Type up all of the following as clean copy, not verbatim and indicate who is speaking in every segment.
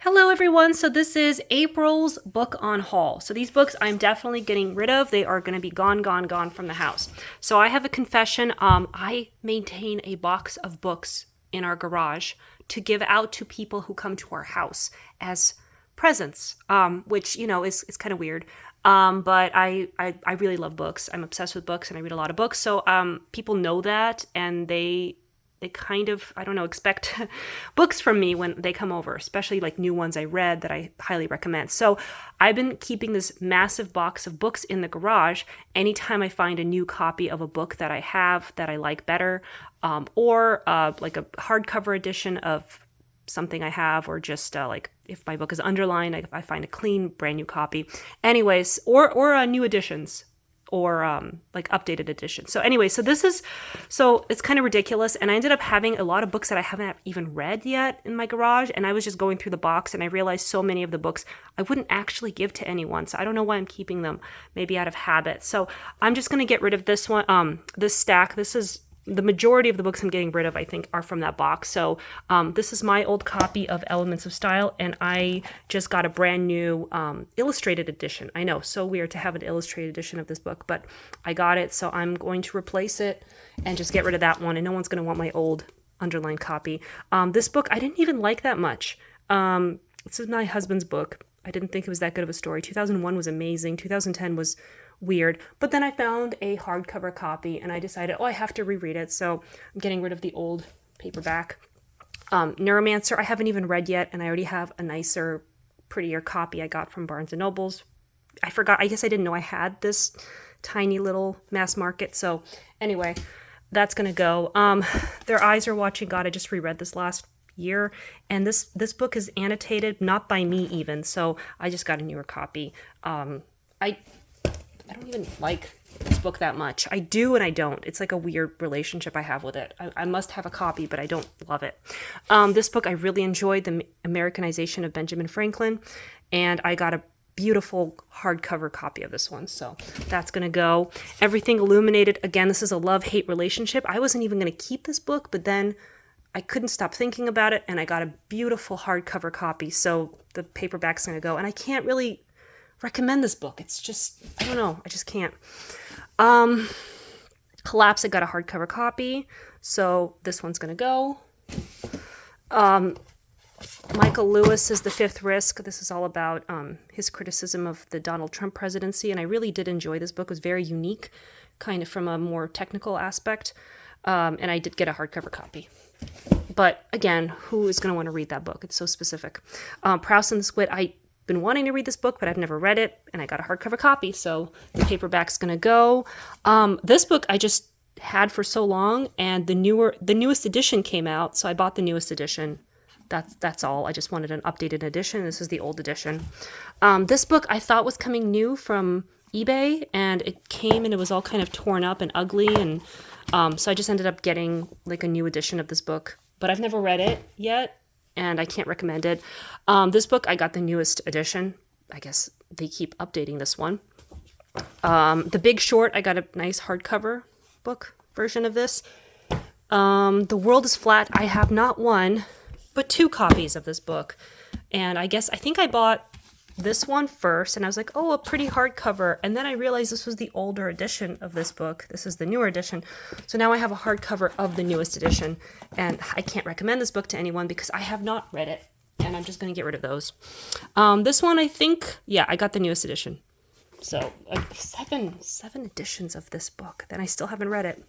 Speaker 1: Hello everyone, so this is April's book on haul. So these books I'm definitely getting rid of. They are going to be gone from the house. So I have a confession. I maintain a box of books in our garage to give out to people who come to our house as presents, which, is kind of weird. But I really love books. I'm obsessed with books and I read a lot of books. So people know that and they kind of, I don't know, expect books from me when they come over, especially like new ones I read that I highly recommend. So I've been keeping this massive box of books in the garage anytime I find a new copy of a book that I have that I like better, or like a hardcover edition of something I have, or just like if my book is underlined, I find a clean, brand new copy. Anyways, or new editions or like updated edition. So anyway, so it's kind of ridiculous. And I ended up having a lot of books that I haven't even read yet in my garage. And I was just going through the box and I realized so many of the books I wouldn't actually give to anyone. So I don't know why I'm keeping them, maybe out of habit. So I'm just going to get rid of this one, this stack. This is the majority of the books I'm getting rid of, I think, are from that box. So this is my old copy of Elements of Style, and I just got a brand new illustrated edition. I know, so weird to have an illustrated edition of this book, but I got it, so I'm going to replace it and just get rid of that one, and no one's going to want my old underlined copy. This book, I didn't even like that much. This is my husband's book. I didn't think it was that good of a story. 2001 was amazing. 2010 was weird. But then I found a hardcover copy and I decided, I have to reread it. So I'm getting rid of the old paperback. Neuromancer, I haven't even read yet, and I already have a nicer, prettier copy I got from Barnes & Noble's. I forgot. I guess I didn't know I had this tiny little mass market. So anyway, that's going to go. Their Eyes Are Watching God. I just reread this last year, and this book is annotated, not by me even, so I just got a newer copy. I don't even like this book that much. I do and I don't. It's like a weird relationship I have with it. I must have a copy, but I don't love it. This book I really enjoyed, the Americanization of Benjamin Franklin, and I got a beautiful hardcover copy of this one, so that's gonna go. Everything Illuminated, again, this is a love-hate relationship. I wasn't even gonna keep this book, but then I couldn't stop thinking about it, and I got a beautiful hardcover copy, so the paperback's gonna go. And I can't really recommend this book. It's just, I don't know, I just can't. Collapse, I got a hardcover copy, so this one's gonna go. Michael Lewis is The Fifth Risk. This is all about his criticism of the Donald Trump presidency, and I really did enjoy this book. It was very unique, kind of from a more technical aspect, and I did get a hardcover copy. But again, who is going to want to read that book? It's so specific. Proust and the Squid, I've been wanting to read this book, but I've never read it, and I got a hardcover copy, so the paperback's going to go. This book I just had for so long, and the newest edition came out, so I bought the newest edition. That's all. I just wanted an updated edition. This is the old edition. This book I thought was coming new from eBay, and it came and it was all kind of torn up and ugly, and so I just ended up getting like a new edition of this book, but I've never read it yet, and I can't recommend it. This book, I got the newest edition. I guess they keep updating this one. The Big Short, I got a nice hardcover book version of this. The World is Flat, I have not one, but two copies of this book. And I think I bought this one first, and I was like, oh, a pretty hardcover. And then I realized this was the older edition of this book. This is the newer edition. So now I have a hardcover of the newest edition, and I can't recommend this book to anyone because I have not read it, and I'm just going to get rid of those. This one, I got the newest edition. So seven editions of this book, then I still haven't read it.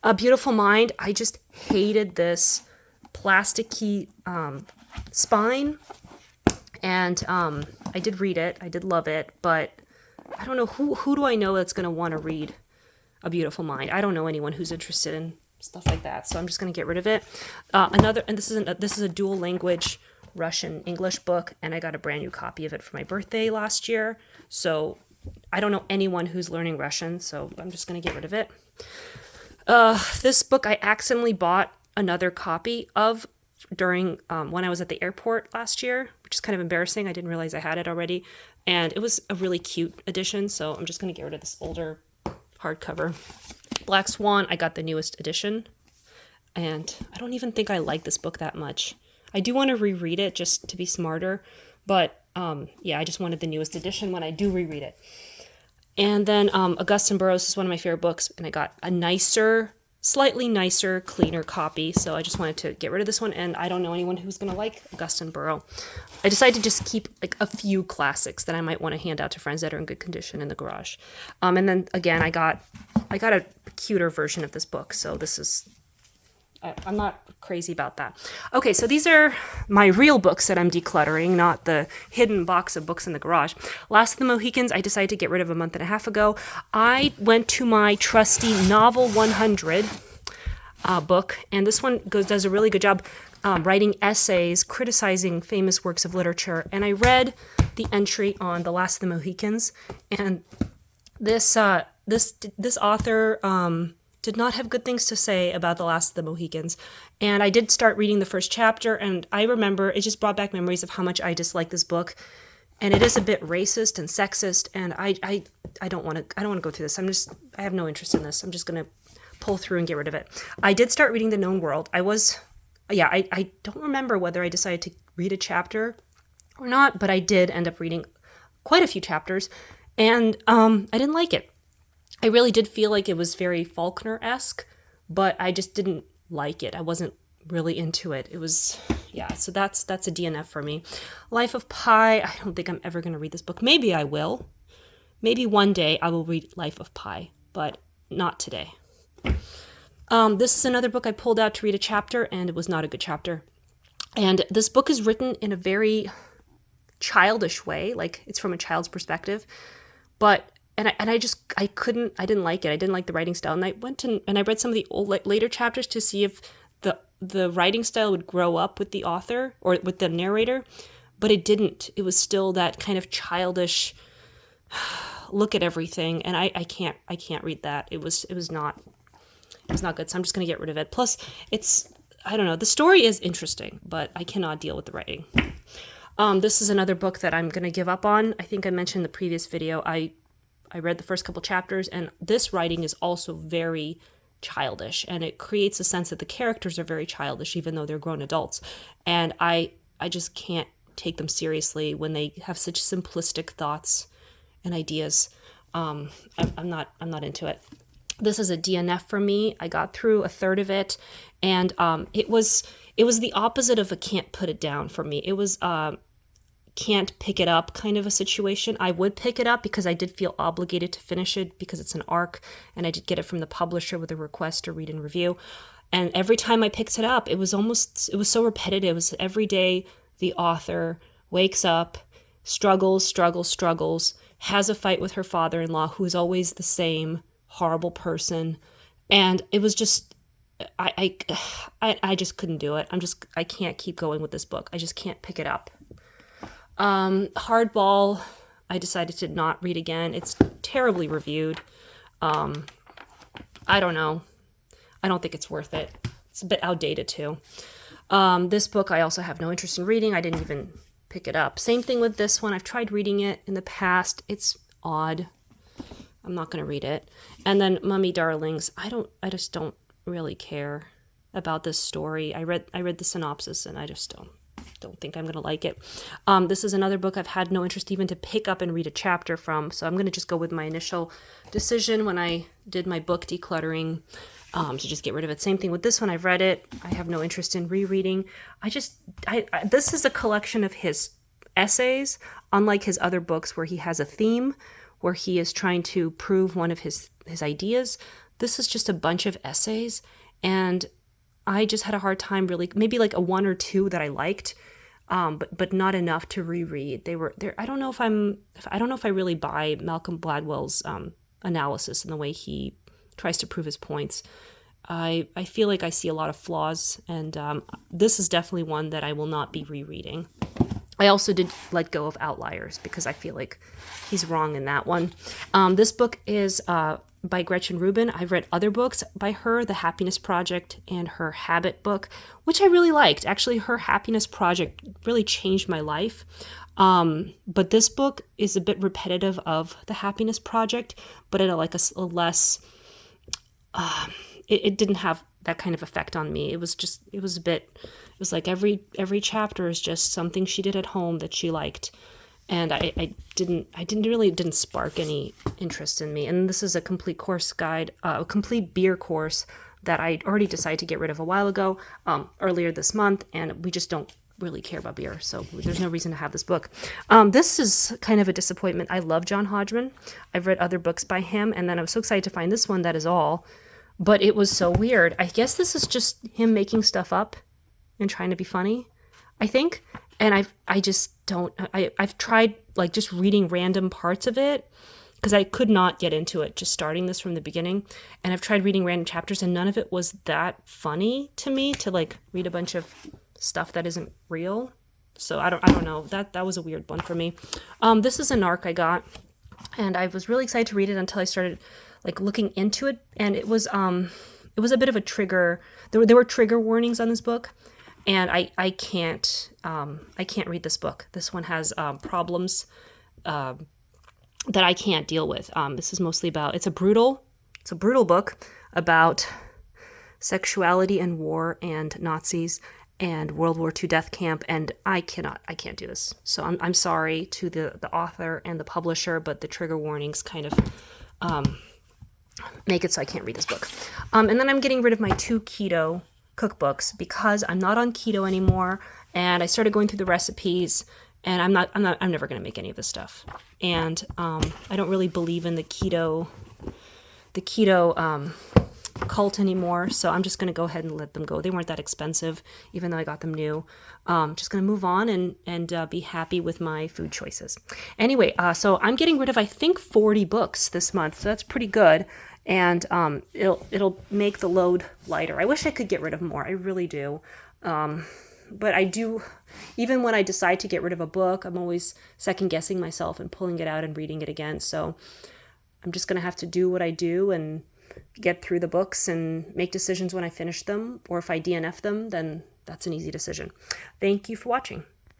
Speaker 1: A Beautiful Mind, I just hated this plasticky spine. And I did read it. I did love it. But I don't know, who do I know that's going to want to read A Beautiful Mind? I don't know anyone who's interested in stuff like that. So I'm just going to get rid of it. This is a dual language Russian-English book. And I got a brand new copy of it for my birthday last year. So I don't know anyone who's learning Russian. So I'm just going to get rid of it. This book I accidentally bought another copy of during when I was at the airport last year, which is kind of embarrassing. I didn't realize I had it already, and it was a really cute edition, so I'm just going to get rid of this older hardcover. Black Swan, I got the newest edition, and I don't even think I like this book that much. I do want to reread it just to be smarter, but yeah, I just wanted the newest edition when I do reread it. And then Augustin Burroughs is one of my favorite books, and I got a slightly nicer, cleaner copy, so I just wanted to get rid of this one, and I don't know anyone who's going to like Augustin Burroughs. I decided to just keep like a few classics that I might want to hand out to friends that are in good condition in the garage. And then again, I got a cuter version of this book, so this is... I'm not crazy about that. Okay, so these are my real books that I'm decluttering, not the hidden box of books in the garage. Last of the Mohicans, I decided to get rid of a month and a half ago. I went to my trusty Novel 100 book, and this one does a really good job writing essays criticizing famous works of literature. And I read the entry on The Last of the Mohicans, and this author did not have good things to say about The Last of the Mohicans. And I did start reading the first chapter, and I remember it just brought back memories of how much I dislike this book. And it is a bit racist and sexist, and I don't want to go through this. I have no interest in this. I'm just going to pull through and get rid of it. I did start reading The Known World. I don't remember whether I decided to read a chapter or not, but I did end up reading quite a few chapters, and I didn't like it. I really did feel like it was very Faulkner-esque, but I just didn't like it. I wasn't really into it. It was, yeah, so that's a DNF for me. Life of Pi, I don't think I'm ever going to read this book. Maybe I will. Maybe one day I will read Life of Pi, but not today. This is another book I pulled out to read a chapter, and it was not a good chapter. And this book is written in a very childish way, like it's from a child's perspective, but I didn't like it. I didn't like the writing style. And I went and I read some of the later chapters to see if the writing style would grow up with the author or with the narrator, but it didn't. It was still that kind of childish look at everything. And I can't read that. It was not good. So I'm just going to get rid of it. Plus I don't know. The story is interesting, but I cannot deal with the writing. This is another book that I'm going to give up on. I think I mentioned in the previous video, I read the first couple chapters, and this writing is also very childish, and it creates a sense that the characters are very childish, even though they're grown adults. And I just can't take them seriously when they have such simplistic thoughts and ideas. I'm not into it. This is a DNF for me. I got through a third of it, and it was the opposite of a can't put it down for me. It was can't pick it up kind of a situation. I would pick it up because I did feel obligated to finish it because it's an arc, and I did get it from the publisher with a request to read and review. And every time I picked it up, it was so repetitive. It was every day the author wakes up, struggles, has a fight with her father-in-law, who is always the same horrible person. And it was just, I just couldn't do it. I can't keep going with this book. I just can't pick it up. Hardball, I decided to not read again. It's terribly reviewed. I don't know. I don't think it's worth it. It's a bit outdated too. This book I also have no interest in reading. I didn't even pick it up. Same thing with this one. I've tried reading it in the past. It's odd. I'm not going to read it. And then Mummy Darlings. I just don't really care about this story. I read the synopsis, and I just don't think I'm going to like it. This is another book I've had no interest even to pick up and read a chapter from, so I'm going to just go with my initial decision when I did my book decluttering, to just get rid of it. Same thing with this one. I've read it. I have no interest in rereading. This is a collection of his essays, unlike his other books where he has a theme, where he is trying to prove one of his ideas. This is just a bunch of essays, and I just had a hard time really, maybe like a one or two that I liked, but not enough to reread. They were there. I don't know if I really buy Malcolm Gladwell's analysis and the way he tries to prove his points. I feel like I see a lot of flaws, and this is definitely one that I will not be rereading. I also did let go of Outliers because I feel like he's wrong in that one. This book is by Gretchen Rubin. I've read other books by her, The Happiness Project and her Habit book, which I really liked. Actually, her Happiness Project really changed my life. But this book is a bit repetitive of The Happiness Project, but at a less... It didn't have that kind of effect on me. It was a bit It was like every chapter is just something she did at home that she liked. And it didn't spark any interest in me. And this is a complete course guide, a complete beer course that I already decided to get rid of a while ago, earlier this month, and we just don't really care about beer, so there's no reason to have this book. This is kind of a disappointment. I love John Hodgman. I've read other books by him, and then I was so excited to find this one, That Is All, but it was so weird. I guess this is just him making stuff up and trying to be funny, I think. And I've tried like just reading random parts of it because I could not get into it just starting this from the beginning. And I've tried reading random chapters and none of it was that funny to me to like read a bunch of stuff that isn't real. So I don't know. That was a weird one for me. This is an arc I got and I was really excited to read it until I started like looking into it, and it was a bit of a trigger. There were trigger warnings on this book, and I can't read this book. This one has problems that I can't deal with. This is mostly about it's a brutal book about sexuality and war and Nazis and World War II death camp, and I can't do this. So I'm sorry to the author and the publisher, but the trigger warnings kind of make it so I can't read this book. And then I'm getting rid of my 2 keto cookbooks because I'm not on keto anymore, and I started going through the recipes, and I'm never going to make any of this stuff. And I don't really believe in the keto cult anymore, so I'm just going to go ahead and let them go. They weren't that expensive, even though I got them new. Just going to move on and be happy with my food choices. Anyway, so I'm getting rid of, I think, 40 books this month, so that's pretty good. And it'll make the load lighter. I wish I could get rid of more. I really do. But I do, even when I decide to get rid of a book, I'm always second guessing myself and pulling it out and reading it again. So I'm just going to have to do what I do and get through the books and make decisions when I finish them. Or if I DNF them, then that's an easy decision. Thank you for watching.